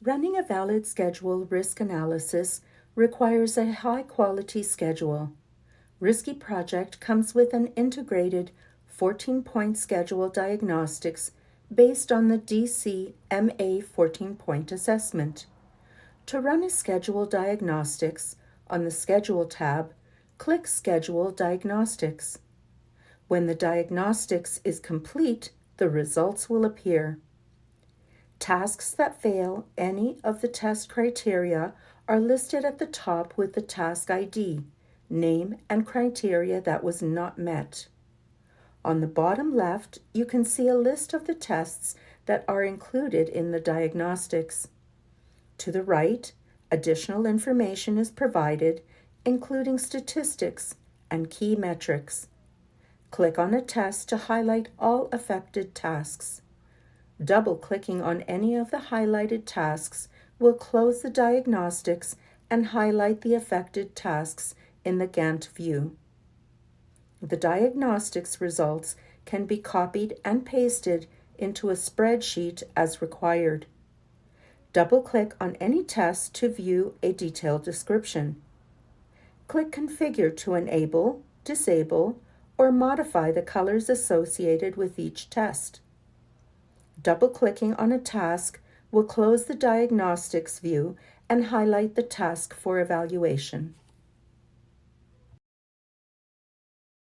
Running a valid schedule risk analysis requires a high-quality schedule. RiskyProject comes with an integrated 14-point schedule diagnostics based on the DCMA 14-point assessment. To run a schedule diagnostics, on the Schedule tab, click Schedule Diagnostics. When the diagnostics is complete, the results will appear. Tasks that fail any of the test criteria are listed at the top with the task ID, name, and criteria that was not met. On the bottom left, you can see a list of the tests that are included in the diagnostics. To the right, additional information is provided, including statistics and key metrics. Click on a test to highlight all affected tasks. Double-clicking on any of the highlighted tasks will close the diagnostics and highlight the affected tasks in the Gantt view. The diagnostics results can be copied and pasted into a spreadsheet as required. Double-click on any test to view a detailed description. Click Configure to enable, disable, or modify the colors associated with each test. Double-clicking on a task will close the diagnostics view and highlight the task for evaluation.